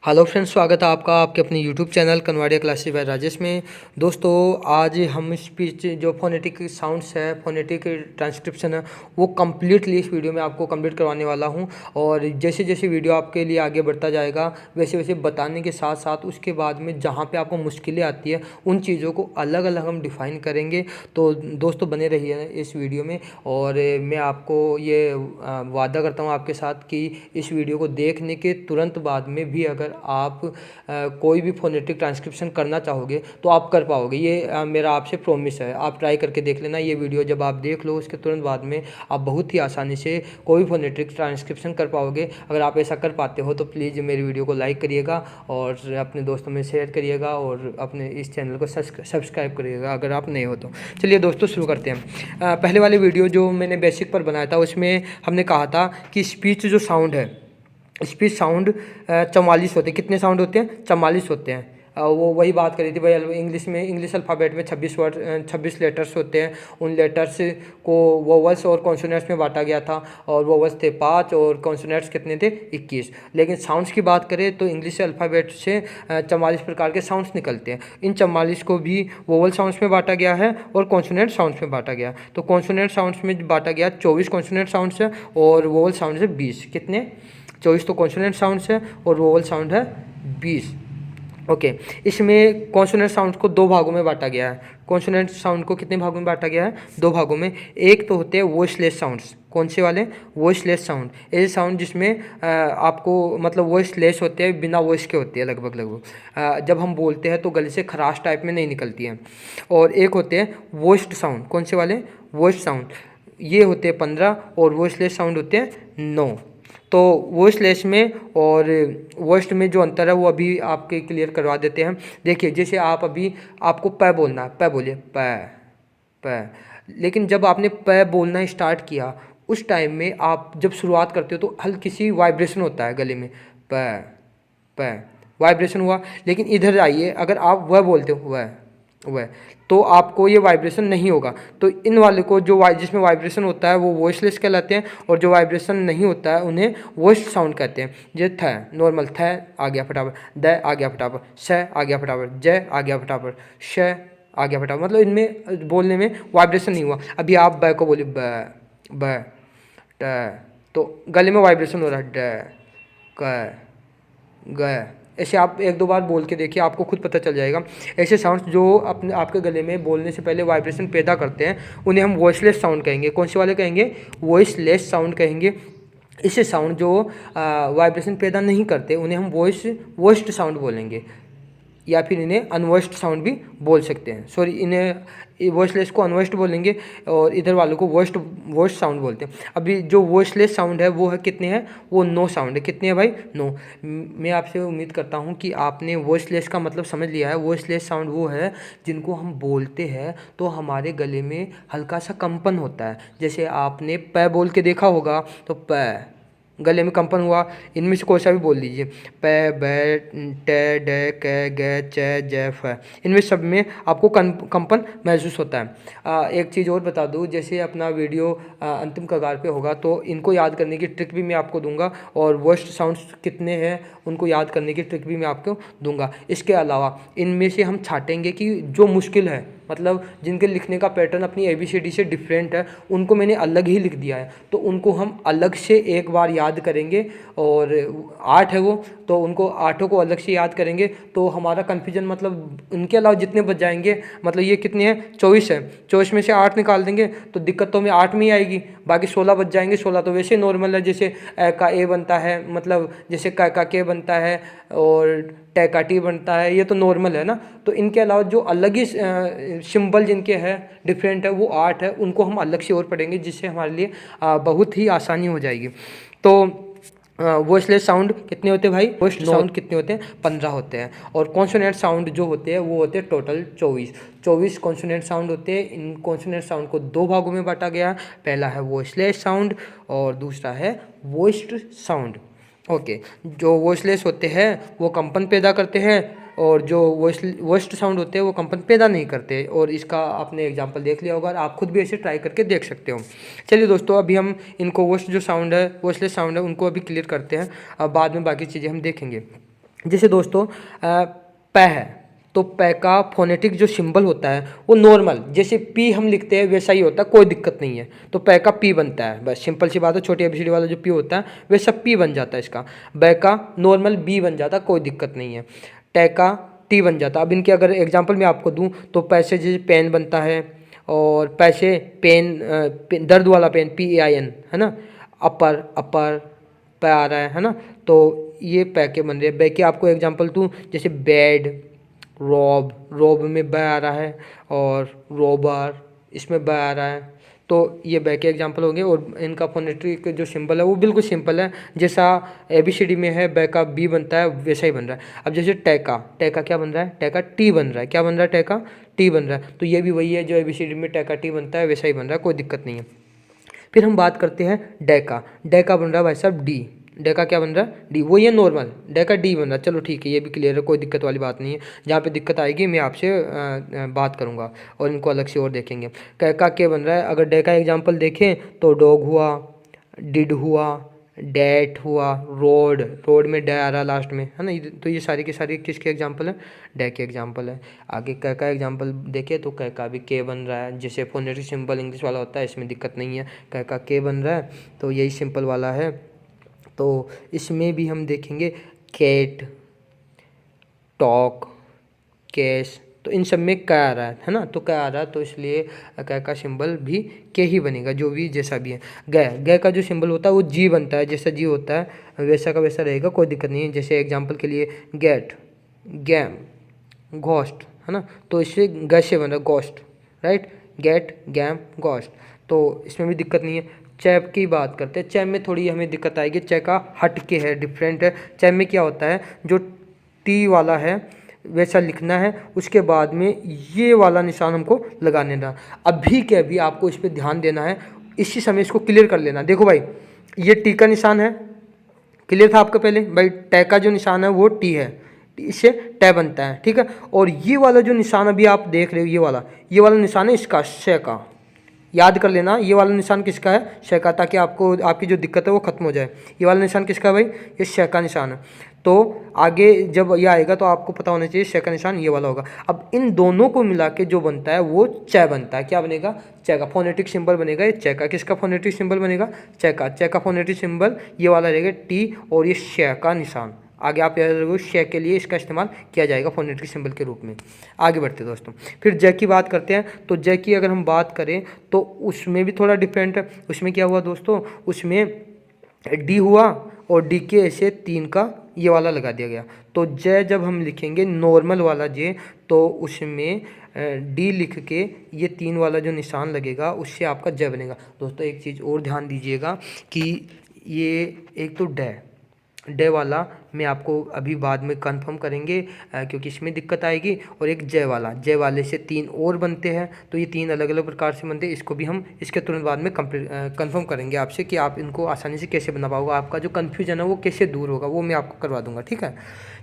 Hello friends, स्वागत है आपका आपके अपने YouTube channel Kanwadia classes bye Rajesh में। दोस्तों, आज हम स्पीच जो फोनेटिक साउंड्स है, फोनेटिक ट्रांसक्रिप्शन है, वो कम्प्लीटली इस वीडियो में आपको कंप्लीट करवाने वाला हूं। और जैसे जैसे वीडियो आपके लिए आगे बढ़ता जाएगा वैसे वैसे बताने के साथ साथ उसके बाद में जहां पे आपको मुश्किलें आती है उन चीज़ों को अलग अलग हम डिफ़ाइन करेंगे। तो दोस्तों, बने रहिए इस वीडियो में। और मैं आपको ये वादा करता हूँ आपके साथ कि इस वीडियो को देखने के तुरंत बाद में भी अगर आप कोई भी फोनेटिक ट्रांसक्रिप्शन करना चाहोगे तो आप कर पाओगे। ये मेरा आपसे प्रॉमिस है। आप ट्राई करके देख लेना। ये वीडियो जब आप देख लो उसके तुरंत बाद में आप बहुत ही आसानी से कोई भी फोनेटिक ट्रांसक्रिप्शन कर पाओगे। अगर आप ऐसा कर पाते हो तो प्लीज़ मेरी वीडियो को लाइक करिएगा और अपने दोस्तों में शेयर करिएगा और अपने इस चैनल को सब्सक्राइब करिएगा अगर आप नए हो तो। चलिए दोस्तों, शुरू करते हैं। पहले वाले वीडियो जो मैंने बेसिक पर बनाया था उसमें हमने कहा था कि स्पीच जो साउंड है, स्पीच साउंड 44 होते हैं। कितने साउंड होते हैं? 44 होते हैं। वो वही बात करी थी भाई। इंग्लिश में, इंग्लिश अल्फ़ाबेट में 26 लेटर्स होते हैं। उन लेटर्स को वोवल्स और कॉन्सोनेंट्स में बांटा गया था। और वोवल्स थे 5 और कॉन्सोनेंट्स कितने थे? 21। लेकिन साउंड्स की बात करें तो इंग्लिश अल्फ़ाबेट से 44 प्रकार के साउंड्स निकलते हैं। इन 44 को भी वोवल साउंड्स में बांटा गया है और कॉन्सोनेंट साउंड्स में बांटा गया। तो कॉन्सोनेंट साउंड्स में बांटा गया 24 कॉन्सोनेंट साउंड्स है और वोवल साउंड्स है 20। कितने? 24 तो कॉन्सोनेंट साउंड्स है और वोवल साउंड है 20। ओके। इसमें कॉन्सोनेंट साउंड को दो भागों में बांटा गया है। कॉन्सोनेंट साउंड को कितने भागों में बांटा गया है? दो भागों में। एक तो होते हैं वॉइसलेस साउंड्स। कौन से वाले? Voiceless sound. ऐसे साउंड जिसमें आपको मतलब वॉइसलेस होते हैं, बिना वॉइस के होते हैं लगभग। जब हम बोलते हैं तो गले से खराश टाइप में नहीं निकलती है। और एक होते हैं वॉइस्ड साउंड। कौन से वाले? Voiced sound. ये होते हैं 15 और वॉइसलेस साउंड होते हैं 9। तो वॉइसलेस में और वॉइस्ड में जो अंतर है वो अभी आपके क्लियर करवा देते हैं। देखिए, जैसे आप अभी आपको प बोलना है, प बोलिए, प। लेकिन जब आपने प बोलना स्टार्ट किया उस टाइम में आप जब शुरुआत करते हो तो हल्की सी वाइब्रेशन होता है गले में, प वाइब्रेशन हुआ। लेकिन इधर आइए, अगर आप वह बोलते हो, वह, तो आपको ये वाइब्रेशन नहीं होगा। तो इन वाले को जो जिसमें वाइब्रेशन होता है वो वॉइसलेस कहलाते हैं और जो वाइब्रेशन नहीं होता है उन्हें वॉइस्ड साउंड कहते हैं। जैसे थ, नॉर्मल थ आ गया फटाफट, द आ गया फटाफट, श आ गया फटाफट, ज आ गया फटाफट, श आ गया फटाफट। मतलब इनमें बोलने में वाइब्रेशन नहीं हुआ। अभी आप ब को बोलिए, ब ट, तो गले में वाइब्रेशन हो रहा है, ड क ग। ऐसे आप एक दो बार बोल के देखिए, आपको खुद पता चल जाएगा। ऐसे साउंड्स जो अपने आपके गले में बोलने से पहले वाइब्रेशन पैदा करते हैं उन्हें हम वॉइसलेस साउंड कहेंगे। कौन से वाले कहेंगे? वॉइसलेस साउंड कहेंगे। इससे साउंड जो वाइब्रेशन पैदा नहीं करते उन्हें हम वॉइस्ड साउंड बोलेंगे, या फिर इन्हें अनवॉइस्ड साउंड भी बोल सकते हैं। सॉरी, इन्हें वॉइसलेस को अनवॉइस्ड बोलेंगे और इधर वालों को वॉइस्ड साउंड बोलते हैं। अभी जो वॉइसलेस साउंड है वो है कितने हैं? वो 9 साउंड है। कितने हैं भाई? 9। मैं आपसे उम्मीद करता हूँ कि आपने वॉइसलेस का मतलब समझ लिया है। वॉइसलेस साउंड वो है जिनको हम बोलते हैं तो हमारे गले में हल्का सा कंपन होता है। जैसे आपने प बोल के देखा होगा तो प, गले में कंपन हुआ। इनमें से कोई सा भी बोल लीजिए, प, ब, ट, ड, क, ग, च, ज, फ। इनमें सब में आपको कंपन महसूस होता है। एक चीज़ और बता दूँ, जैसे अपना वीडियो अंतिम कगार पे होगा तो इनको याद करने की ट्रिक भी मैं आपको दूंगा और वॉइस्ड साउंड्स कितने हैं उनको याद करने की ट्रिक भी मैं आपको दूंगा। इसके अलावा इनमें से हम छाटेंगे कि जो मुश्किल है, मतलब जिनके लिखने का पैटर्न अपनी ABCD से डिफरेंट है, उनको मैंने अलग ही लिख दिया है तो उनको हम अलग से एक बार याद करेंगे। और 8 है वो, तो उनको 8 को अलग से याद करेंगे तो हमारा कन्फ्यूजन, मतलब उनके अलावा जितने बच जाएंगे, मतलब ये कितने हैं? 24 है। 24 में से 8 निकाल देंगे तो दिक्कत तो हमें 8 में ही आएगी। बाकी 16 बच जाएंगे। 16 तो वैसे नॉर्मल है, जैसे ए का ए बनता है, मतलब जैसे क का के बनता है और ट का टी बनता है, ये तो नॉर्मल है ना। तो इनके अलावा जो अलग ही सिंबल जिनके हैं डिफरेंट है वो 8 है, उनको हम अलग से और पढ़ेंगे जिससे हमारे लिए बहुत ही आसानी हो जाएगी। तो वॉइसलेस साउंड कितने होते हैं भाई? वॉइस्ड साउंड कितने होते हैं? 15 होते हैं। और कॉन्सोनेंट साउंड जो होते हैं वो होते हैं टोटल 24 कॉन्सोनेंट साउंड होते हैं। इन कॉन्सोनेंट साउंड को दो भागों में बांटा गया। पहला है वॉइसलेस साउंड और दूसरा है वॉइस्ड साउंड। ओके। जो वॉइसलेस होते हैं वो कंपन पैदा करते हैं और जो वॉइस्ड साउंड होते हैं वो कंपन पैदा नहीं करते। और इसका आपने एग्जांपल देख लिया होगा, आप खुद भी ऐसे ट्राई करके देख सकते हो। चलिए दोस्तों, अभी हम इनको वॉइस्ड जो साउंड है, वॉइसलेस साउंड है, उनको अभी क्लियर करते हैं। अब बाद में बाकी चीज़ें हम देखेंगे। जैसे दोस्तों पै है, तो पै का फोनेटिक जो सिंबल होता है वो नॉर्मल जैसे पी हम लिखते हैं वैसा ही होता है, कोई दिक्कत नहीं है। तो पै का पी बनता है, बस सिंपल सी बात है, छोटी एबीसीडी वाला जो पी होता है वैसा पी बन जाता है इसका। बै का नॉर्मल बी बन जाता है, कोई दिक्कत नहीं है। टै का टी बन जाता है। अब इनके अगर एग्जाम्पल मैं आपको दूँ तो पैसे जैसे पेन बनता है, और पैसे दर्द वाला पेन PAIN है ना, अपर अपर पै आ रहा है ना, तो ये पै के बन रहे हैं। बै के आपको एग्जांपल दूँ, जैसे बेड, रॉब, रॉब में बै आ रहा है, और रोबर इसमें बै आ रहा है। तो ये बै के एग्जांपल होंगे, और इनका फोनेटिक जो सिंबल है वो बिल्कुल सिंपल है, जैसा ABCD में है बै का बी बनता है वैसा ही बन रहा है। अब जैसे टैका, टैका क्या बन रहा है, टैका टी बन रहा है, क्या बन रहा है, टैका टी बन रहा है। तो ये भी वही है जो ABCD में टैका टी बनता है वैसा ही बन रहा है, कोई दिक्कत नहीं है। फिर हम बात करते हैं डैका, डैका बन रहा है भाई साहब डी, डैका क्या बन रहा है, डी, वो ये नॉर्मल डैका डी बन रहा है। चलो ठीक है, ये भी क्लियर है, कोई दिक्कत वाली बात नहीं है। जहाँ पे दिक्कत आएगी मैं आपसे बात करूँगा और इनको अलग से और देखेंगे। कैका के बन रहा है, अगर डैका एग्जाम्पल देखें तो डॉग हुआ, डिड हुआ, डैट हुआ, रोड, रोड में डै आ रहा लास्ट में है ना। तो ये सारी की सारी किसके एग्जाम्पल है, डै के एग्जाम्पल है। आगे कै का एग्जाम्पल देखे तो कै का भी के बन रहा है, जैसे फोनेटिक सिंबल इंग्लिश वाला होता है, इसमें दिक्कत नहीं है, कै का के बन रहा है, तो यही सिंपल वाला है। तो इसमें भी हम देखेंगे कैट, टॉक, कैश, तो इन सब में कै आ रहा है ना, तो कै आ रहा है, तो इसलिए कै का सिंबल भी के ही बनेगा, जो भी जैसा भी है। गै, गै का जो सिंबल होता है वो जी बनता है, जैसा जी होता है वैसा का वैसा रहेगा, कोई दिक्कत नहीं है। जैसे एग्जांपल के लिए गेट, गैम, घोस्ट है ना, तो इससे गै से बन रहा है घोस्ट, राइट, गेट, गैम, घोस्ट, तो इसमें भी दिक्कत नहीं है। चैप की बात करते हैं, चैप में थोड़ी हमें दिक्कत आएगी, चै का हट के है, डिफरेंट है। चैप में क्या होता है, जो टी वाला है वैसा लिखना है, उसके बाद में ये वाला निशान हमको लगाने देना। अभी के अभी आपको इस पर ध्यान देना है, इसी समय इसको क्लियर कर लेना। देखो भाई, ये टी का निशान है, क्लियर था आपका पहले भाई, टै का जो निशान है वो टी है, इससे टै बनता है, ठीक है। और ये वाला जो निशान अभी आप देख रहे हो, ये वाला निशान है इसका, शे का, याद कर लेना, ये वाला निशान किसका है, शे का, ताकि आपको आपकी जो दिक्कत है वो खत्म हो जाए। ये वाला निशान किसका है भाई, ये शे का निशान है। तो आगे जब ये आएगा तो आपको पता होना चाहिए शे का निशान ये वाला होगा। अब इन दोनों को मिला के जो बनता है वो चै बनता है, क्या बनेगा, चै का फोनेटिक सिंबल बनेगा, ये चै का। किसका फोनेटिक सिंबल बनेगा, चै का। चै का फोनेटिक सिंबल ये वाला रहेगा टी, और ये शे का निशान। आगे आप याद रखो, शे के लिए इसका इस्तेमाल किया जाएगा फोनेटिक सिंबल के रूप में। आगे बढ़ते दोस्तों, फिर जै की बात करते हैं। तो जै की अगर हम बात करें तो उसमें भी थोड़ा डिफरेंट है। उसमें क्या हुआ दोस्तों, उसमें डी हुआ, और डी के ऐसे 3 का ये वाला लगा दिया गया। तो जय जब हम लिखेंगे नॉर्मल वाला जे, तो उसमें डी लिख के ये 3 वाला जो निशान लगेगा उससे आपका जय बनेगा। दोस्तों एक चीज़ और ध्यान दीजिएगा कि ये एक तो डे वाला मैं आपको अभी बाद में कंफर्म करेंगे, क्योंकि इसमें दिक्कत आएगी। और एक जय वाला, जय वाले से 3 और बनते हैं, तो ये 3 अलग अलग प्रकार से बनते हैं। इसको भी हम इसके तुरंत बाद में कंफर्म करेंगे आपसे कि आप इनको आसानी से कैसे बना पाओगे, आपका जो कन्फ्यूजन है वो कैसे दूर होगा, वो मैं आपको करवा दूंगा, ठीक है।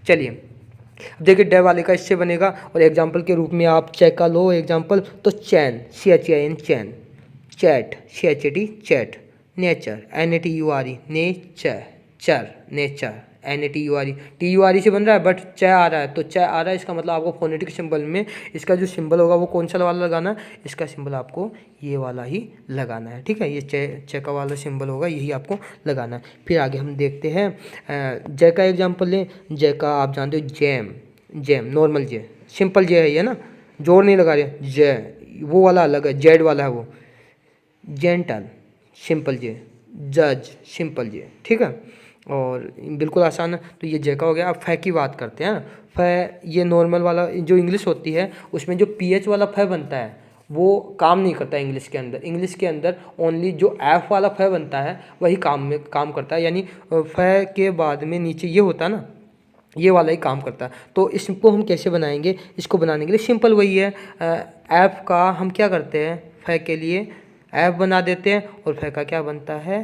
चलिए अब देखिए, डे वाले का इससे बनेगा, और एग्जाम्पल के रूप में आप चेक का लो एग्जाम्पल, तो चैन, CHAN चैन, chat, CHAT chat, nature, NATURE nature, चर, नेचर, NATURE से बन रहा है, बट च आ रहा है, तो च आ रहा है, इसका मतलब आपको फोनेटिक सिंबल में इसका जो सिंबल होगा वो कौन सा वाला लगाना है, इसका सिंबल आपको ये वाला ही लगाना है, ठीक है। ये च का वाला सिंबल होगा, यही आपको लगाना है। फिर आगे हम देखते हैं, जय का एग्जाम्पल लें। जय का आप जानते हो, जैम, जैम नॉर्मल जे, सिंपल जे है ये ना, जोर नहीं लगा रहे, जय वो वाला अलग है, जेड वाला है वो। जेंटल, सिंपल जे, जज, सिंपल जे, ठीक है, और बिल्कुल आसान है। तो ये जे का हो गया। अब फै की बात करते हैं। फै ये नॉर्मल वाला जो इंग्लिश होती है उसमें जो PH वाला फै बनता है वो काम नहीं करता इंग्लिश के अंदर। इंग्लिश के अंदर ओनली जो एफ वाला फै बनता है वही काम करता है, यानी फै के बाद में नीचे ये होता है ना, ये वाला ही काम करता है। तो इसको हम कैसे बनाएंगे, इसको बनाने के लिए सिंपल वही है, एफ का हम क्या करते हैं, फै के लिए एफ बना देते हैं, और फै का क्या बनता है,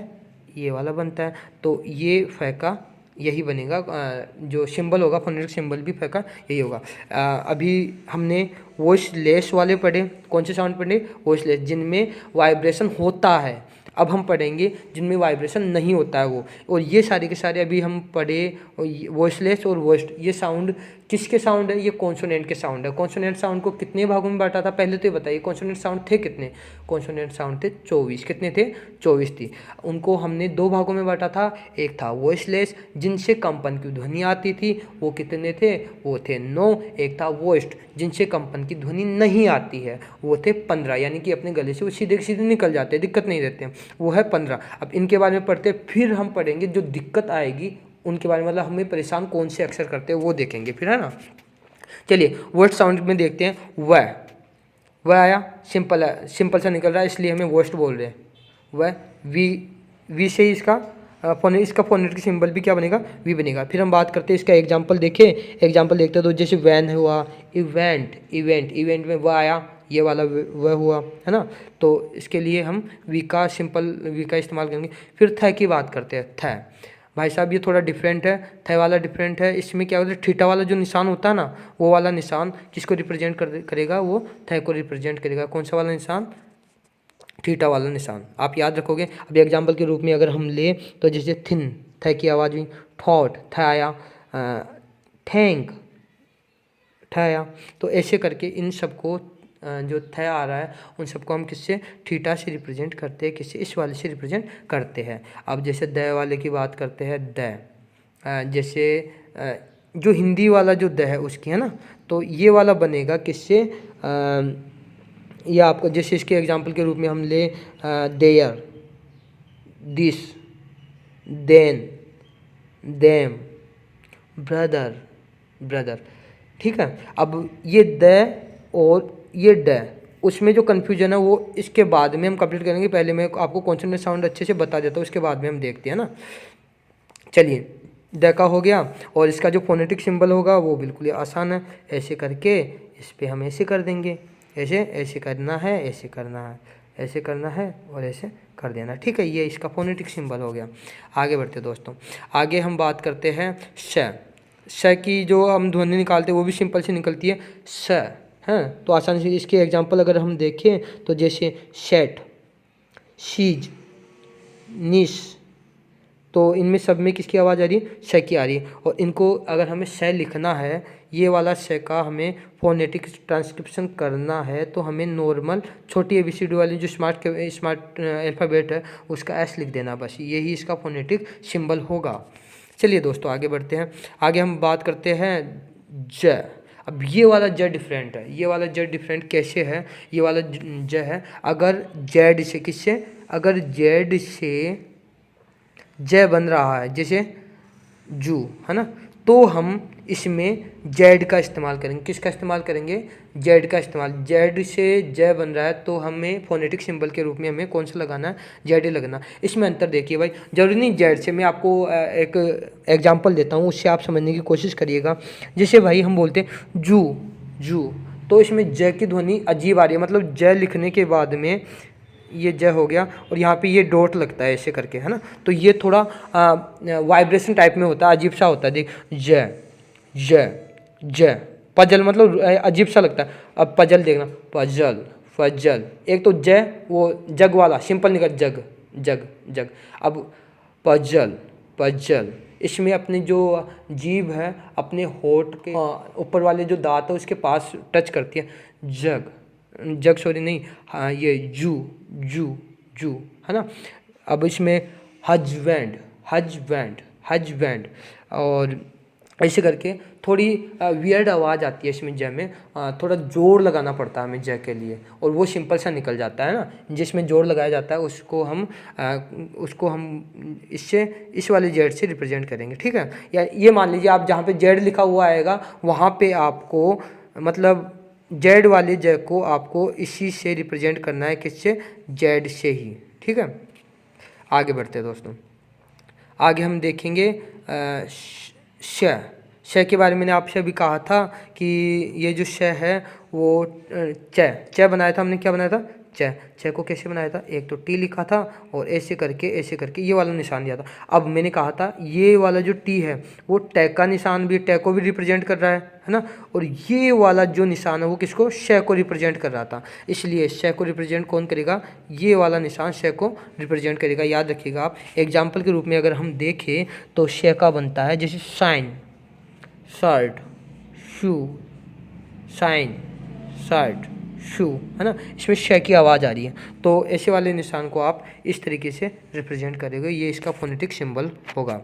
ये वाला बनता है। तो ये फै का यही बनेगा, जो सिंबल होगा फोनेटिक सिंबल भी फै का यही होगा। अभी हमने वॉइस लेस वाले पढ़े, कौन से साउंड पढ़े, वॉइस लेस, जिनमें वाइब्रेशन होता है। अब हम पढ़ेंगे जिनमें वाइब्रेशन नहीं होता है वो, और ये सारे के सारे अभी हम पढ़े वॉइसलेस और वॉइस्ड, ये साउंड किसके साउंड है, ये कॉन्सोनेंट के साउंड है। कॉन्सोनेंट साउंड को कितने भागों में बांटा था, पहले तो ये बताइए कॉन्सोनेंट साउंड थे कितने, कॉन्सोनेंट साउंड थे 24, कितने थे 24 थी। उनको हमने 2 भागों में बांटा था, एक था वॉइसलेस जिनसे कंपन की ध्वनि आती थी, वो कितने थे, वो थे 9, एक था वॉइस्ड जिनसे कंपन की ध्वनि नहीं आती है, वो थे 15, यानी कि अपने गले से वो सीधे सीधे निकल जाते हैं, दिक्कत नहीं देते हैं, वो है 15। अब इनके बारे में पढ़ते हैं, फिर हम पढ़ेंगे जो दिक्कत आएगी उनके बारे में, मतलब हमें परेशान कौन से अक्षर करते हैं वो देखेंगे फिर, है ना। चलिए वर्ड साउंड में देखते हैं। वह आया, सिंपल है, सिंपल सा निकल रहा है इसलिए हमें वॉइस्ड बोल रहे हैं। वह वी से इसका फोनेटिक सिंबल भी क्या बनेगा, वी बनेगा। फिर हम बात करते हैं इसका एग्जांपल देखें, एग्जांपल देखते हैं तो जैसे वैन हुआ, इवेंट में वह आया, ये वाला वह हुआ, है ना। तो इसके लिए हम वी का इस्तेमाल करेंगे। फिर थ की बात करते हैं। थ भाई साहब ये थोड़ा डिफरेंट है, थ वाला डिफरेंट है। इसमें क्या होता है, थीटा वाला जो निशान होता है ना, वो वाला निशान किसको रिप्रेजेंट करेगा, वो थ को रिप्रेजेंट करेगा। कौन सा वाला निशान, थीटा वाला निशान, आप याद रखोगे। अभी एग्जाम्पल के रूप में अगर हम ले तो जैसे थिन, थ की आवाज़ हुई, थॉट, थ आया, थैंक, थ आया। तो ऐसे करके इन सबको जो थ आ रहा है उन सबको हम किससे, थीटा से रिप्रेजेंट करते हैं, किससे, इस वाले से रिप्रेजेंट करते हैं। अब जैसे द वाले की बात करते हैं, द जैसे जो हिंदी वाला जो द है उसकी, है ना, तो ये वाला बनेगा किससे, या आपको जैसे इसके एग्जांपल के रूप में हम ले there, this, then, them, brother, ठीक है। अब ये द और ये ड, उसमें जो कन्फ्यूजन है वो इसके बाद में हम कंप्लीट करेंगे। पहले मैं आपको कॉन्सोनेंट साउंड अच्छे से बता देता हूँ, उसके बाद में हम देखते हैं ना। चलिए द का हो गया, और इसका जो फोनेटिक सिंबल होगा वो बिल्कुल आसान है, ऐसे करके इस पर हम ऐसे कर देंगे, ऐसे करना है, ऐसे करना है, ऐसे करना है और ऐसे कर देना, ठीक है। ये इसका फोनेटिक सिंबल हो गया। आगे बढ़ते दोस्तों, आगे हम बात करते हैं श की जो हम ध्वनि निकालते हैं वो भी सिंपल से निकलती है, स, हैं। तो आसानी से इसके एग्जांपल अगर हम देखें तो जैसे शेट, शीज, निश, तो इनमें सब में किसकी आवाज़ आ रही है, श की आ रही है। और इनको अगर हमें श लिखना है, ये वाला श का हमें फोनेटिक ट्रांसक्रिप्शन करना है, तो हमें नॉर्मल छोटी ABCD वाली जो स्मार्ट अल्फ़ाबेट है उसका एस लिख देना, बस यही इसका फोनेटिक सिंबल होगा। चलिए दोस्तों आगे बढ़ते हैं। आगे हम बात करते हैं ज। अब ये वाला ज डिफरेंट है, ये वाला ज डिफरेंट कैसे है, ये वाला ज है, अगर जेड से किससे, अगर जेड से ज बन रहा है जैसे जू, है ना, तो हम इसमें जेड का इस्तेमाल करेंगे। किसका इस्तेमाल करेंगे, जेड का इस्तेमाल। जेड से ज बन रहा है तो हमें फोनेटिक सिंबल के रूप में हमें कौन सा लगाना है, जेड लगना। इसमें अंतर देखिए भाई, जरूरी नहीं जेड से, मैं आपको एक एग्जांपल देता हूँ, उससे आप समझने की कोशिश करिएगा। जैसे भाई हम बोलते हैं जू, तो इसमें ज की ध्वनि अजीब आ रही है, मतलब ज लिखने के बाद में ये ज हो गया और यहाँ पे ये डॉट लगता है ऐसे करके, है ना, तो ये थोड़ा वाइब्रेशन टाइप में होता है, अजीब सा होता है। देख ज पजल, मतलब अजीब सा लगता है। अब पजल देखना, फजल, एक तो ज वो जग वाला सिंपल निकल, जग। अब पजल, इसमें अपनी जो जीभ है अपने होठ के ऊपर वाले जो दांत है उसके पास टच करती है, जग सॉरी नहीं, हाँ ये जू, है ना। अब इसमें हजबैंड, और ऐसे करके थोड़ी वियर्ड आवाज़ आती है इसमें ज में, थोड़ा जोर लगाना पड़ता है हमें ज के लिए, और वो सिंपल सा निकल जाता है ना। जिसमें जोर लगाया जाता है उसको हम इससे, इस वाले जेड से रिप्रेजेंट करेंगे, ठीक है। या ये मान लीजिए आप जहाँ पे जेड लिखा हुआ आएगा वहाँ पे आपको, मतलब जेड वाले ज को आपको इसी से रिप्रेजेंट करना है, किससे, जेड से ही, ठीक है। आगे बढ़ते हैं दोस्तों, आगे हम देखेंगे श के बारे में मैंने आपसे अभी कहा था कि ये जो श है वो च बनाया था हमने, क्या बनाया था, च को कैसे बनाया था, एक तो टी लिखा था और ऐसे करके ये वाला निशान दिया था। अब मैंने कहा था ये वाला जो टी है वो ट का निशान भी, ट को भी रिप्रेजेंट कर रहा है ना, और ये वाला जो निशान है वो किसको, श को रिप्रेजेंट कर रहा था। इसलिए श को रिप्रेजेंट कौन करेगा, ये वाला निशान श को रिप्रेजेंट करेगा। याद रखिएगा आप, एग्जाम्पल के रूप में अगर हम देखें तो श का बनता है जैसे साइन, शर्ट, शू, साइन, शर्ट, शू, है ना, इसमें श की आवाज़ आ रही है। तो ऐसे वाले निशान को आप इस तरीके से रिप्रेजेंट करेंगे, ये इसका फोनेटिक सिंबल होगा।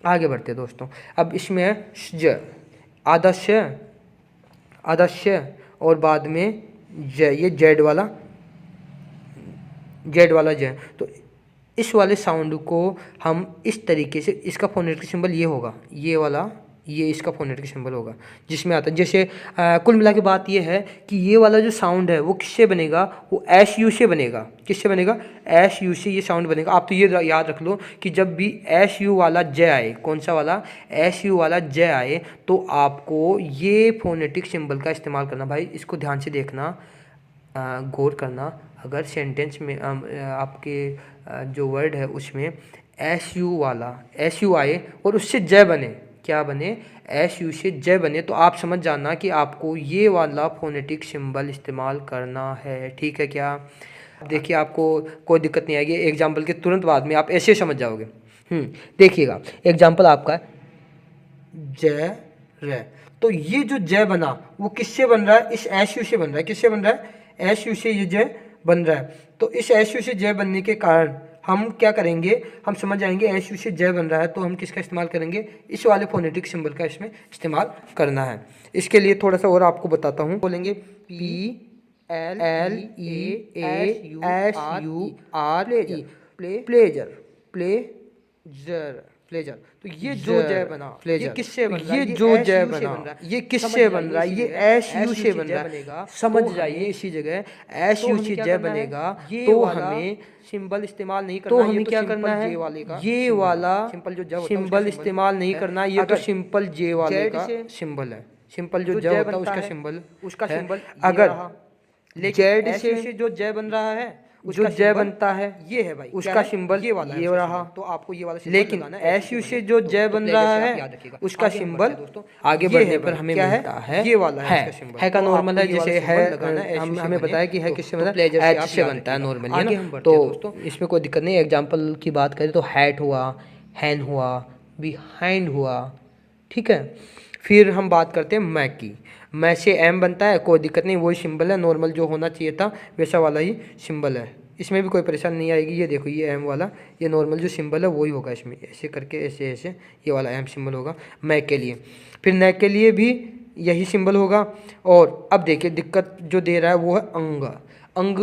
आगे बढ़ते हैं दोस्तों। अब इसमें है ज, आधा श और बाद में ज, ये जेड वाला ज। तो इस वाले साउंड को हम इस तरीके से, इसका फोनेटिक सिंबल ये होगा, ये वाला, ये इसका फोनेटिक सिंबल होगा जिसमें आता है। जैसे कुल मिला के बात ये है कि ये वाला जो साउंड है वो किससे बनेगा, वो एस यू से बनेगा। किससे बनेगा, एस यू से ये साउंड बनेगा। आप तो ये याद रख लो कि जब भी एस यू वाला ज आए, कौन सा वाला, एस यू वाला ज आए, तो आपको ये फोनेटिक सिंबल का इस्तेमाल करना। भाई इसको ध्यान से देखना, गौर करना। अगर सेंटेंस में आपके जो वर्ड है उसमें एस यू वाला, एस यू आए और उससे ज बने, क्या बने, एस यू से ज बने, तो आप समझ जाना कि आपको ये वाला फोनेटिक सिंबल इस्तेमाल करना है। ठीक है क्या, देखिए आपको कोई दिक्कत नहीं आएगी। एग्जाम्पल के तुरंत बाद में आप ऐसे समझ जाओगे। देखिएगा एग्जाम्पल आपका ज र, तो ये जो ज बना वो किससे बन रहा है, इस एस यू से बन रहा है। किससे बन रहा है, एस यू से ये ज बन रहा है। तो इस एस यू से ज बनने के कारण हम क्या करेंगे, हम समझ जाएंगे एस यू से ज बन रहा है तो हम किसका इस्तेमाल करेंगे, इस वाले फोनेटिक सिंबल का इसमें इस्तेमाल करना है। इसके लिए थोड़ा सा और आपको बताता हूँ। बोलेंगे P L L E S U R E, pleasure, pleasure, pleasure. तो ये जो जय बना, ये किससे बन रहा है, ये जो जय बना, ये किससे बन रहा है, ये एस यू से बन रहा है। समझ जाइए इसी जगह एस यू से जय बनेगा, तो हमें सिंबल इस्तेमाल नहीं करना। तो हमें क्या करना है, ये वाला सिंपल जो सिंबल इस्तेमाल नहीं करना। ये तो सिंपल जे वाले का सिंबल है, सिंपल जो जय होता है उसका सिंबल, उसका सिंबल। अगर जेड से जो जय बन रहा है, जो जय बनता है ये है भाई, उसका सिंबल ये वाला, ये रहा। तो आपको ये वाला सिंबल, लेकिन एस यू से जो जय बन रहा है उसका सिंबल आगे बढ़ने पर हमें मिलता है ये वाला है का नॉर्मल है। जैसे है हमें बताया कि है किससे बनता है, एच से बनता है नॉर्मली, है ना। तो इसमें कोई दिक्कत नहीं। एग्जाम्पल की बात करें तो हैट हुआ, हैन हुआ, बिहाइंड हुआ, ठीक है। फिर हम बात करते हैं मै की, मै से एम बनता है, कोई दिक्कत नहीं, वही सिंबल है नॉर्मल जो होना चाहिए था वैसा वाला ही सिंबल है, इसमें भी कोई परेशानी नहीं आएगी। ये देखो ये एम वाला, ये नॉर्मल जो सिंबल है वही होगा इसमें, ऐसे करके ऐसे ऐसे ये वाला एम सिंबल होगा मै के लिए। फिर नै के लिए भी यही सिंबल होगा। और अब देखिए दिक्कत जो दे रहा है वो है अंग, अंग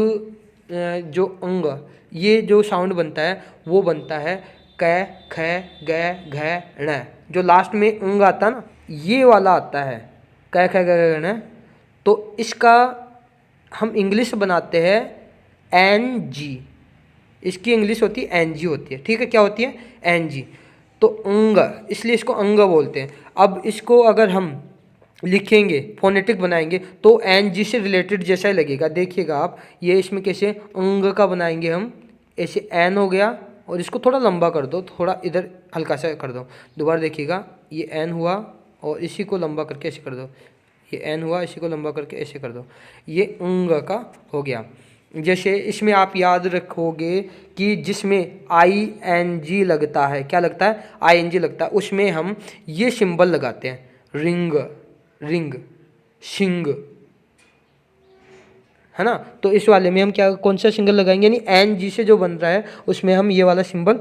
जो अंग, ये जो साउंड बनता है वो बनता है कै, ख, ग, घ, ण। जो लास्ट में अंग आता है ना, ये वाला आता है कै, ख, ग, घ, ण। तो इसका हम इंग्लिश बनाते हैं एन जी, इसकी इंग्लिश होती है एन जी होती है, ठीक है। क्या होती है, एन जी। तो अंग, इसलिए इसको अंग बोलते हैं। अब इसको अगर हम लिखेंगे, फोनेटिक बनाएंगे तो एन जी से रिलेटेड जैसा ही लगेगा। देखिएगा आप, ये इसमें कैसे अंग का बनाएंगे हम, ऐसे एन हो गया और इसको थोड़ा लंबा कर दो, थोड़ा इधर हल्का सा कर दो। दोबारा देखिएगा, ये एन हुआ और इसी को लंबा करके ऐसे कर दो, ये एन हुआ, इसी को लंबा करके ऐसे कर दो, ये अंग का हो गया। जैसे इसमें आप याद रखोगे कि जिसमें आई एन जी लगता है, क्या लगता है, आई एन जी लगता है, उसमें हम ये सिंबल लगाते हैं, रिंग, रिंग, शिंग, है ना। तो इस वाले में हम क्या, कौन सा सिंबल लगाएंगे, यानी एन जी से जो बन रहा है उसमें हम ये वाला सिंबल,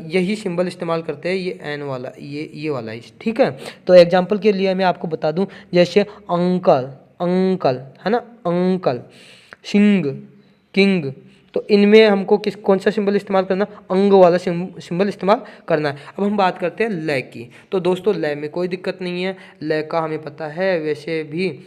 यही सिंबल इस्तेमाल करते हैं, ये एन वाला, ये वाला, ठीक है। तो एग्जांपल के लिए मैं आपको बता दूं, जैसे अंकल, अंकल, है ना, अंकल, सिंग, किंग। तो इनमें हमको कौन सा सिंबल इस्तेमाल करना, अंग वाला सिंबल इस्तेमाल करना है। अब हम बात करते हैं लय की। तो दोस्तों लय में कोई दिक्कत नहीं है, लय का हमें पता है, वैसे भी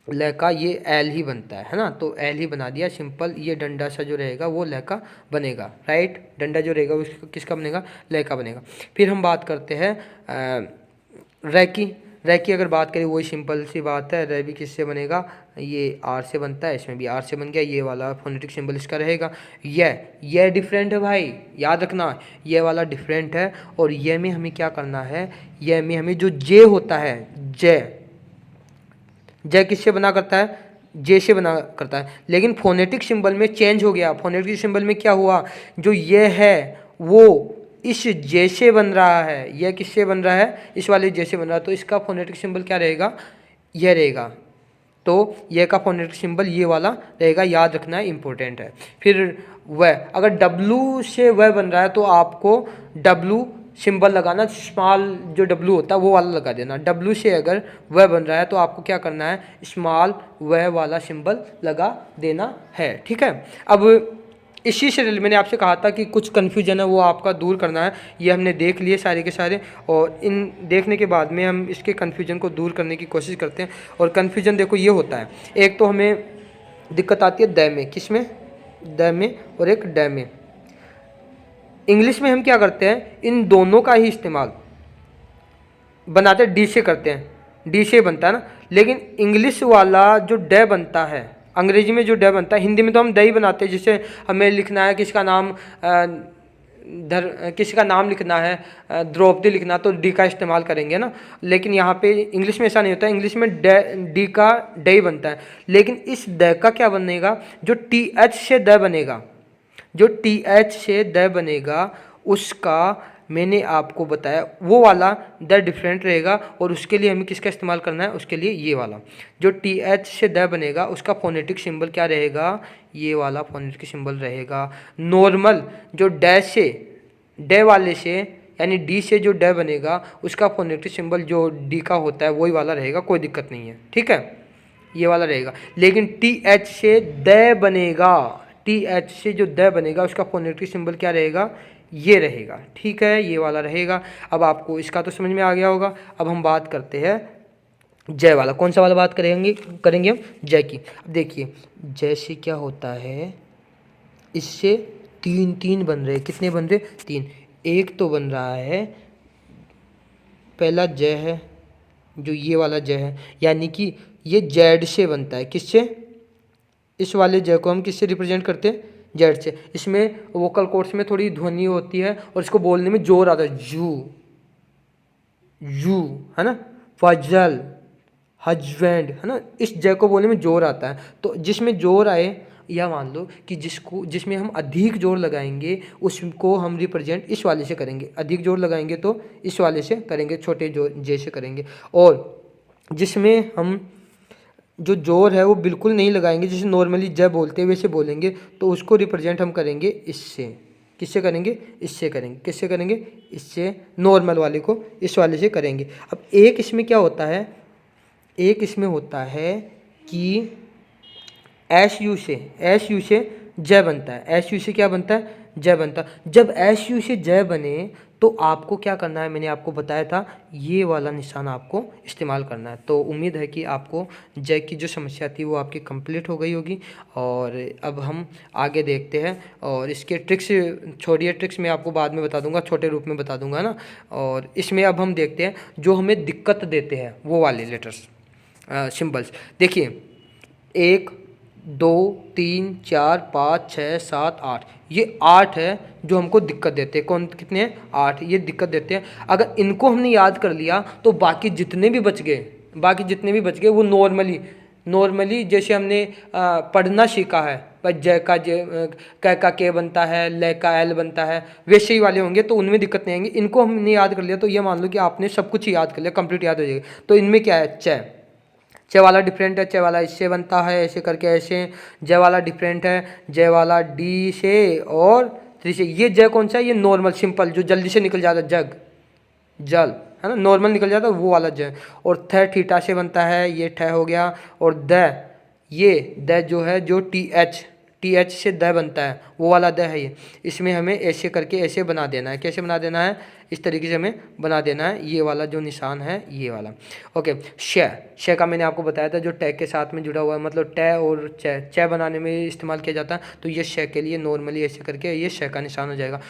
लय का ये एल ही बनता है ना। तो एल ही बना दिया सिंपल, ये डंडा सा जो रहेगा वो लय का बनेगा, राइट। डंडा जो रहेगा वो किसका बनेगा, लय का बनेगा। फिर हम बात करते हैं रै की। रे की अगर बात करें वही सिंपल सी बात है, रे भी किससे बनेगा, ये आर से बनता है, इसमें भी आर से बन गया, ये वाला फोनेटिक सिंबल इसका रहेगा। ये डिफरेंट है भाई, याद रखना, ये वाला डिफरेंट है। और ये में हमें क्या करना है, ये में हमें जो जे होता है, जय किससे बना करता है, जे से बना करता है, लेकिन फोनेटिक सिंबल में चेंज हो गया। फोनेटिक सिंबल में क्या हुआ, जो ये है वो इस जे से बन रहा है, यह किससे बन रहा है, इस वाले जे से बन रहा है, तो इसका फोनेटिक सिंबल क्या रहेगा, यह रहेगा। तो यह का फोनेटिक सिंबल ये वाला रहेगा, याद रखना है, इंपॉर्टेंट है। फिर वह अगर डब्लू से वह बन रहा है तो आपको डब्लू सिंबल लगाना, स्मॉल जो डब्लू होता है वो वाला लगा देना। डब्लू से अगर वह बन रहा है तो आपको क्या करना है, स्मॉल वह वाला सिंबल लगा देना है, ठीक है। अब इसी से मैंने आपसे कहा था कि कुछ कन्फ्यूजन है वो आपका दूर करना है, ये हमने देख लिए सारे के सारे, और इन देखने के बाद में हम इसके कन्फ्यूजन को दूर करने की कोशिश करते हैं। और कन्फ्यूजन देखो ये होता है, एक तो हमें दिक्कत आती है द में, किस में, द में, और एक ड में। इंग्लिश में हम क्या करते हैं, इन दोनों का ही इस्तेमाल बनाते डी से करते हैं, डी से बनता है ना, लेकिन इंग्लिश वाला जो ड बनता है, अंग्रेजी में जो ड बनता है, हिंदी में तो हम दही बनाते हैं। जिससे हमें लिखना है किसका नाम, किसी का नाम लिखना है, द्रौपदी लिखना, तो डी का इस्तेमाल करेंगे ना। लेकिन यहाँ पे इंग्लिश में ऐसा नहीं होता है, इंग्लिश में डी का ड बनता है, लेकिन इस द का क्या बनेगा, जो टी एच से द बनेगा, जो टी एच से द बनेगा उसका मैंने आपको बताया वो वाला द डिफरेंट रहेगा। और उसके लिए हमें किसका इस्तेमाल करना है, उसके लिए ये वाला जो टी एच से द बनेगा उसका फोनेटिक सिंबल क्या रहेगा, ये वाला फोनेटिक सिंबल रहेगा। नॉर्मल जो डैश से ड वाले से यानी डी से जो ड बनेगा उसका फोनेटिक सिंबल जो डी का होता है वही वाला रहेगा, कोई दिक्कत नहीं है, ठीक है, ये वाला रहेगा। लेकिन टी एच से द बनेगा, टी एच से जो द बनेगा उसका फोनेटिक सिंबल क्या रहेगा, ये रहेगा, ठीक है, ये वाला रहेगा। अब आपको इसका तो समझ में आ गया होगा। अब हम बात करते हैं जय वाला, कौन सा वाला बात करेंगे हम, जय की। अब देखिए जय से क्या होता है, इससे तीन बन रहे, कितने बन रहे, तीन। एक तो बन रहा है, पहला जय है जो ये वाला जय है, यानी कि ये जेड से बनता है, किससे, इस वाले जय को हम किससे रिप्रेजेंट करते हैं, जेड से। इसमें वोकल कोर्ड्स में थोड़ी ध्वनि होती है और इसको बोलने में जोर आता है, जू है ना, फजल, हजबैंड है ना, इस जय को बोलने में जोर आता है। तो जिसमें जोर आए, या मान लो कि जिसमें हम अधिक जोर लगाएंगे उसको हम रिप्रेजेंट इस वाले से करेंगे, अधिक जोर लगाएंगे तो इस वाले से करेंगे, छोटे जे से करेंगे। और जिसमें हम जो जोर है वो बिल्कुल नहीं लगाएंगे, जैसे नॉर्मली जय बोलते हैं वैसे बोलेंगे, तो उसको रिप्रेजेंट हम करेंगे इससे, किससे करेंगे, इससे करेंगे, किससे करेंगे, इससे, नॉर्मल वाले को इस वाले से करेंगे। अब एक इसमें क्या होता है, एक इसमें होता है कि एस यू से जय बनता है, एस यू से क्या बनता है, जय बनता है। जब एस यू से जय बने तो आपको क्या करना है, मैंने आपको बताया था ये वाला निशान आपको इस्तेमाल करना है। तो उम्मीद है कि आपको जय की जो समस्या थी वो आपकी कंप्लीट हो गई होगी। और अब हम आगे देखते हैं, और इसके ट्रिक्स छोड़िए, ट्रिक्स मैं आपको बाद में बता दूंगा, छोटे रूप में बता दूंगा ना। और इसमें अब हम देखते हैं जो हमें दिक्कत देते हैं वो वाले लेटर्स, सिंबल्स। देखिए 1 2 3 4 5 6 7 8, ये 8 है जो हमको दिक्कत देते हैं। कौन, कितने हैं, 8, ये दिक्कत देते हैं। अगर इनको हमने याद कर लिया तो बाकी जितने भी बच गए वो नॉर्मली जैसे हमने पढ़ना सीखा है, पर जय का का के बनता है, ल का एल बनता है, वैसे ही वाले होंगे, तो उनमें दिक्कत नहीं आएंगी। इनको हमने याद कर लिया तो ये मान लो कि आपने सब कुछ याद कर लिया, कंप्लीट याद हो जाएगा। तो इनमें क्या है, च वाला डिफरेंट है, च वाला इससे बनता है, ऐसे करके ऐसे। जय वाला डिफरेंट है, जय वाला डी से और 3 से। ये जय कौन सा है, ये नॉर्मल सिंपल जो जल्दी से निकल जाता है, जल है ना, नॉर्मल निकल जाता है वो वाला जय। और थ थीटा से बनता है, ये ठ हो गया। और द जो है जो टी एच से द बनता है वो वाला द है ये। इसमें हमें ऐसे करके ऐसे बना देना है, कैसे बना देना है, इस तरीके से हमें बना देना है, ये वाला जो निशान है ये वाला। ओके, श का मैंने आपको बताया था जो टैग के साथ में जुड़ा हुआ है, मतलब ट और च बनाने में इस्तेमाल किया जाता है। तो ये श के लिए नॉर्मली ऐसे करके ये श का निशान हो जाएगा,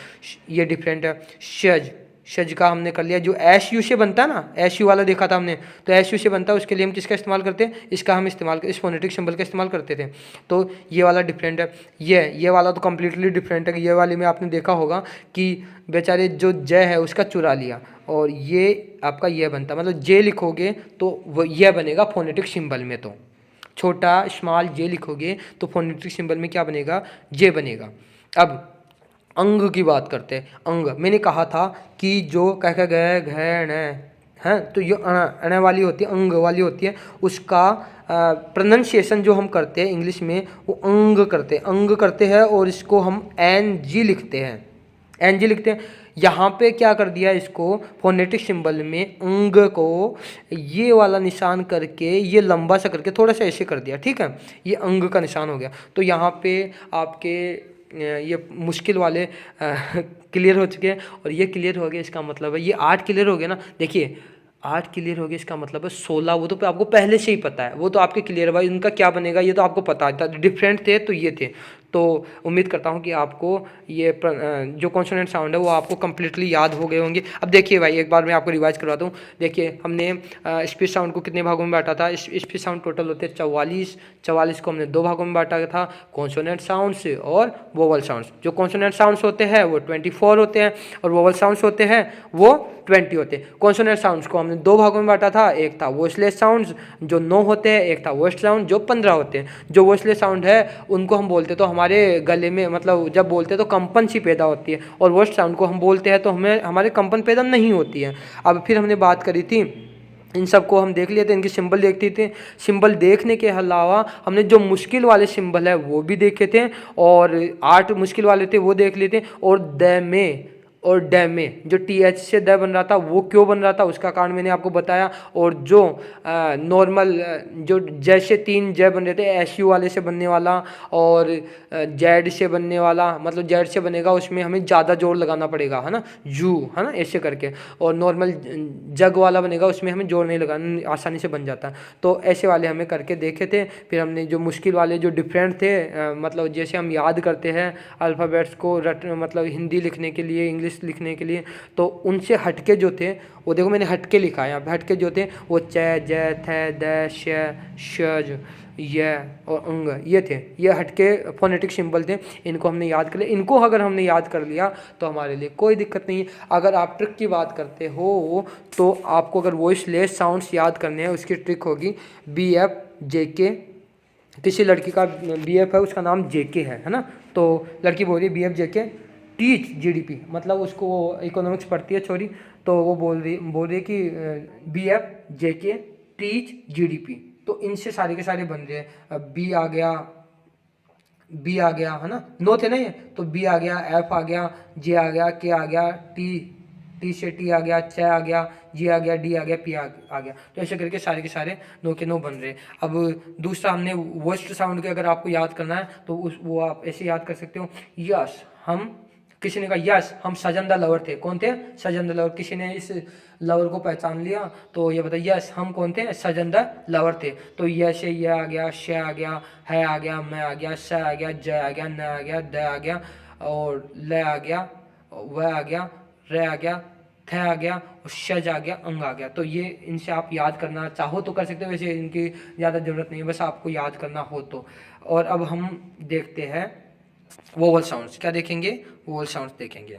ये डिफरेंट है। शज शज का हमने कर लिया। जो एस यू से बनता है ना, एस यू वाला देखा था हमने, तो एस यू से बनता है, उसके लिए हम किसका इस्तेमाल करते हैं, इसका हम इस्तेमाल इस फोनेटिक सिंबल का इस्तेमाल करते थे। तो ये वाला डिफरेंट है, ये वाला तो कम्प्लीटली डिफरेंट है। ये वाले में आपने देखा होगा कि बेचारे जो जय है उसका चुरा लिया, और ये आपका ये बनता, मतलब जे लिखोगे तो वो यह बनेगा फोनेटिक सिंबल में। तो छोटा स्मॉल जे लिखोगे तो फोनेटिक सिंबल में क्या बनेगा, जे बनेगा। अब अंग की बात करते हैं। अंग मैंने कहा था कि जो कह गए घ हैं, तो ये अण वाली होती है, अंग वाली होती है, उसका प्रोनंसिएशन जो हम करते हैं इंग्लिश में वो अंग करते हैं, और इसको हम एन जी लिखते हैं। यहाँ पे क्या कर दिया, इसको फोनेटिक सिंबल में अंग को ये वाला निशान करके, ये लंबा सा करके थोड़ा सा ऐसे कर दिया, ठीक है, ये अंग का निशान हो गया। तो यहाँ पे आपके ये मुश्किल वाले क्लियर हो चुके हैं, और ये क्लियर हो गया, इसका मतलब है ये 8 क्लियर हो गया ना। देखिए 8 क्लियर हो गया, इसका मतलब है 16, वो तो आपको पहले से ही पता है, वो तो आपके क्लियर है भाई, उनका क्या बनेगा ये तो आपको पता था, डिफरेंट थे तो ये थे। तो उम्मीद करता हूँ कि आपको ये जो कॉन्सोनेंट साउंड है वो आपको कम्प्लीटली याद हो गए होंगे। अब देखिए भाई, एक बार मैं आपको रिवाइज करवाता हूँ। देखिए हमने स्पीच साउंड को कितने भागों में बांटा था, स्पीच साउंड टोटल होते हैं 44 को हमने 2 भागों में बांटा था, कॉन्सोनेंट साउंड्स और वोवल साउंड्स। जो कॉन्सोनेंट साउंड्स होते हैं वो 24 होते हैं, और वोवल साउंड्स होते हैं वो 20 होते हैं। कॉन्सोनेंट साउंड्स को हमने 2 भागों में बांटा था, एक था वॉइसलेस साउंड्स जो 9 होते हैं, एक था वॉइस साउंड जो 15 होते हैं। जो वॉइसलेस साउंड है उनको हम बोलते तो हमारे गले में, मतलब जब बोलते हैं तो कंपन सी पैदा होती है, और वॉइस साउंड को हम बोलते हैं तो हमें हमारे कंपन पैदा नहीं होती है। अब फिर हमने बात करी थी, इन सब को हम देख लिए थे, इनके सिंबल देखते थे। सिंबल देखने के अलावा हमने जो मुश्किल वाले सिंबल है वो भी देखे थे, और 8 मुश्किल वाले थे वो देख लिए थे। और द में और डैम में जो TH से द बन रहा था वो क्यों बन रहा था उसका कारण मैंने आपको बताया। और जो नॉर्मल जो जैसे 3 जय बन रहे थे, SU वाले से बनने वाला और जेड से बनने वाला, मतलब जेड से बनेगा उसमें हमें ज़्यादा जोर लगाना पड़ेगा, है ना, जू, है ना, ऐसे करके। और नॉर्मल जग वाला बनेगा उसमें हमें जोर नहीं लगाना, आसानी से बन जाता। तो ऐसे वाले हमें करके देखे थे। फिर हमने जो मुश्किल वाले जो डिफरेंट थे, मतलब जैसे हम याद करते हैं अल्फ़ाबेट्स को मतलब हिंदी लिखने के लिए, इंग्लिश लिखने के लिए, तो उनसे हटके जो थे वो देखो मैंने हटके लिखा है यहाँ पे। हटके जो थे वो च, ज, थ, द, श, ज, य और अंग, ये थे, ये हटके फोनेटिक सिंबल थे। इनको हमने याद कर लिया। इनको अगर हमने याद कर लिया तो हमारे लिए कोई दिक्कत नहीं है। अगर आप ट्रिक की बात करते हो तो आपको अगर वॉइसलेस साउंड्स याद करने हैं, उसकी ट्रिक होगी BF JK। किसी लड़की का BF है, उसका नाम JK है ना, तो लड़की बोल रही है BF JK टीच GDP, मतलब उसको वो इकोनॉमिक्स पढ़ती है छोरी, तो वो बोल रही है कि BF JK टीच GDP। तो इनसे सारे के सारे बन रहे हैं। बी आ गया, है ना, 9 थे ना ये, तो B आ गया, F आ गया, J आ गया, K आ गया, T से T आ गया, च आ गया, G आ गया, D आ गया, P आ गया। तो ऐसे करके सारे के सारे 9 के 9 बन रहे हैं। अब दूसरा हमने वॉइस साउंड के अगर आपको याद करना है तो वो आप ऐसे याद कर सकते हो। यस हम, किसी ने कहा यस हम सजन द लवर थे, कौन थे, सजन द लवर। किसी ने इस लवर को पहचान लिया तो ये बता यस हम कौन थे, सजन द लवर थे। तो यस से ये आ गया, श आ गया, है आ गया, मैं आ गया, स आ गया, ज आ गया, न आ गया, द आ गया, और ल आ गया, व आ गया, र आ गया, थ आ गया, और शज आ गया, अंग आ गया। तो ये इनसे आप याद करना चाहो तो कर सकते हो, वैसे इनकी ज़्यादा ज़रूरत नहीं है, बस आपको याद करना हो तो। और अब हम देखते हैं वोवल साउंड्स। क्या देखेंगे, वोवल साउंड्स देखेंगे।